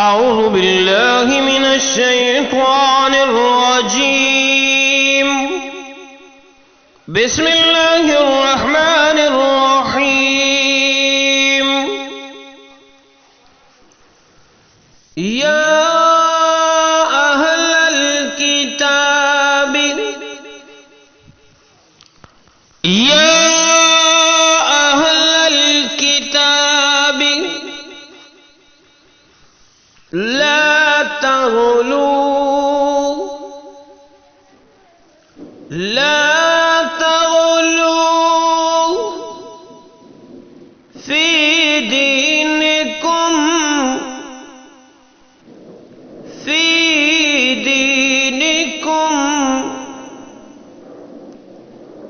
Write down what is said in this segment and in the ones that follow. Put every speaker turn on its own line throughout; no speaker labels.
اعوذ باللہ من الشیطان الرجیم بسم اللہ الرحمن الرحیم یا اہل الکتاب لا تغلوا في دينكم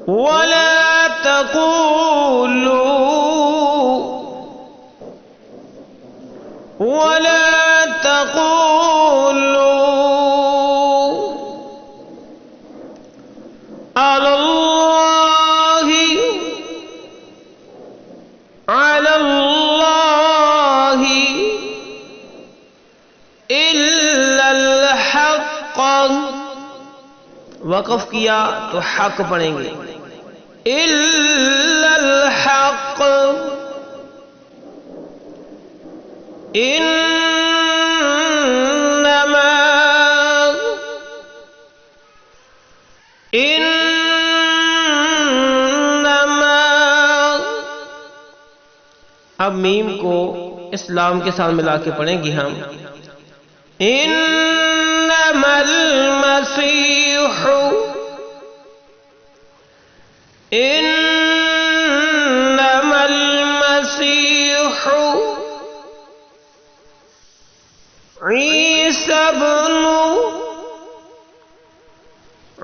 ولا تقولوا على الله إلا الحق. وقف کیا تو حق پڑھیں گے. إلا الحق اب میم کو اسلام کے ساتھ ملا کے پڑھیں گے ہم. انما المسیح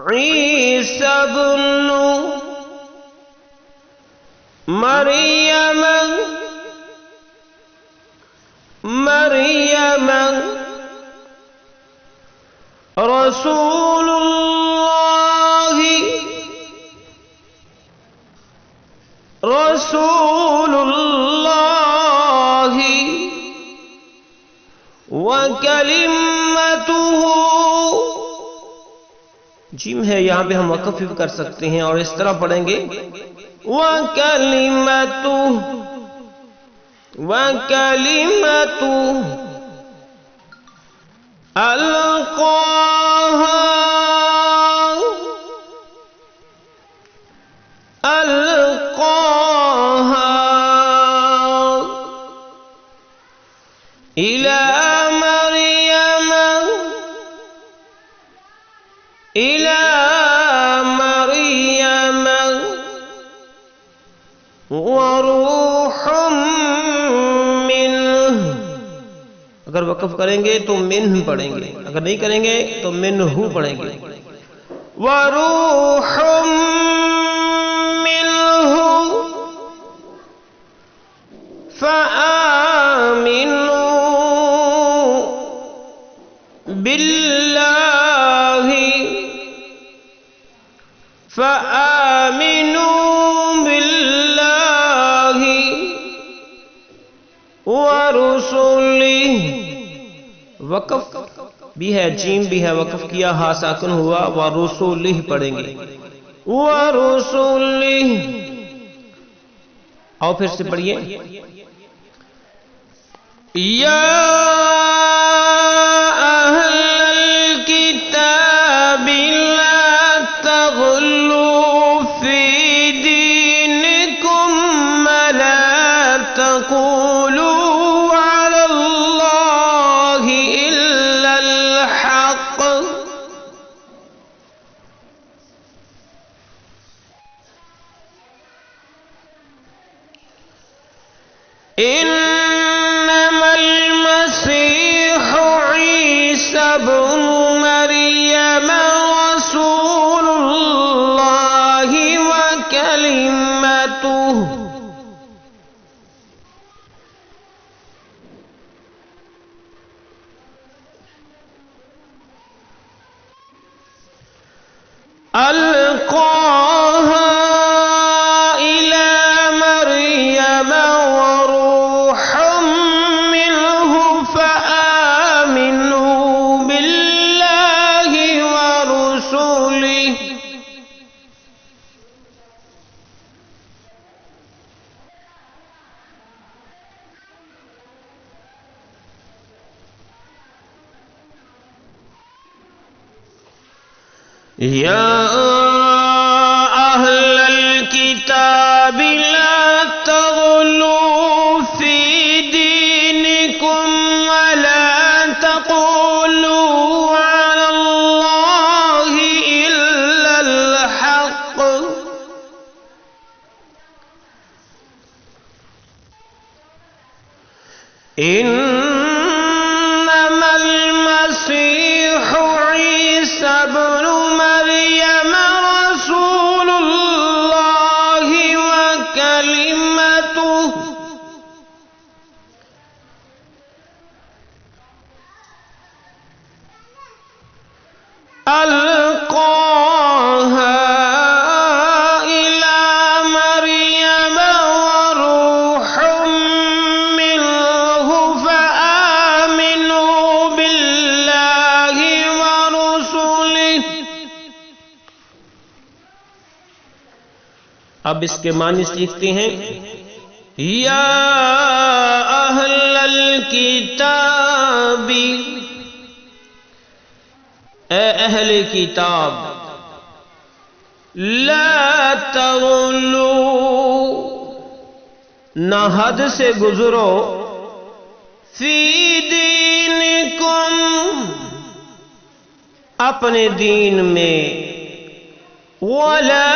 عیسی ابن مریم رسول اللہ وکلمتہ. جیم ہے یہاں پہ ہم وقف بھی کر سکتے ہیں اور اس طرح پڑھیں گے وکلمتہ القاها إلى مريم وروح منه. اگر وقف کریں گے تو منہ پڑھیں گے، اگر نہیں کریں گے تو منہ پڑھیں گے. وروح منه فآمنوا بالله ورسله. وقف بھی ہے، جیم بھی ہے، وقف کیا، ہا ساکن ہوا، ورسله پڑھیں گے. ورسله. آؤ پھر سے پڑھیے. یا اہل الکتاب لا تغلوا فی دینکم ولا تقولوا علی اللہ الا الحق. انما المسیح عیسی ابن مریم رسول اللہ وکلمتہ. القاها إلى مريم وروح منه فآمنوا یا اہل الکتاب لا تغلوا فی دینکم ولا تقولوا علی اللہ الا الحق انما المسیح عیسی ابن مریم رسول اللہ وکلمتہ القاها إلى مريم وروح منه فآمنوا بالله ورسله. اب اس کے معنی سیکھتے ہیں. یا اہل الکتاب، اے اہل کتاب، لا تغلو، نہ حد سے گزرو، فی دینکم، اپنے دین میں، ولا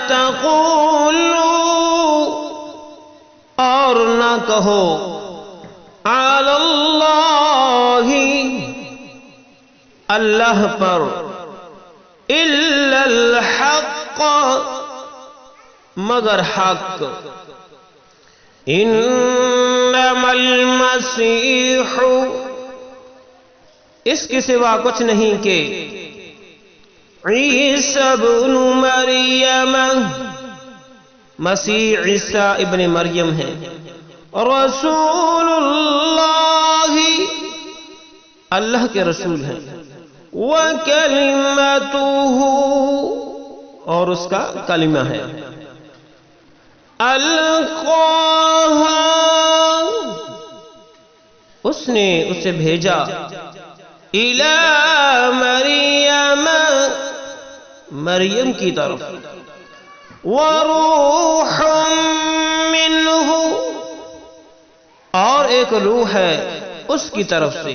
تقولوا، اور نہ کہو، علی اللہ، اللہ پر، الا الحق، مگر حق. انما المسیح، اس کے سوا کچھ نہیں کہ عیسی ابن مریم، مسیح عیسیٰ ابن مریم ہے، رسول اللہ، اللہ کے رسول ہیں، وَكَلِمَتُهُ، اور اس کا کلمہ ہے، القاها، اس نے اسے بھیجا، إِلَى مریم، مریم کی طرف، وَرُوحٌ مِّنْهُ، اور ایک روح ہے اس کی طرف سے،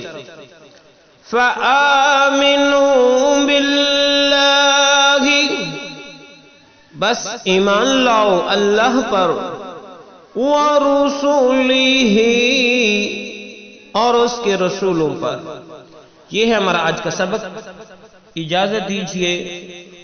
فآمنوا باللہ، بس ایمان لاؤ اللہ پر، ورسولہ، اور اس کے رسولوں پر. یہ ہے ہمارا آج کا سبق. اجازت دیجیے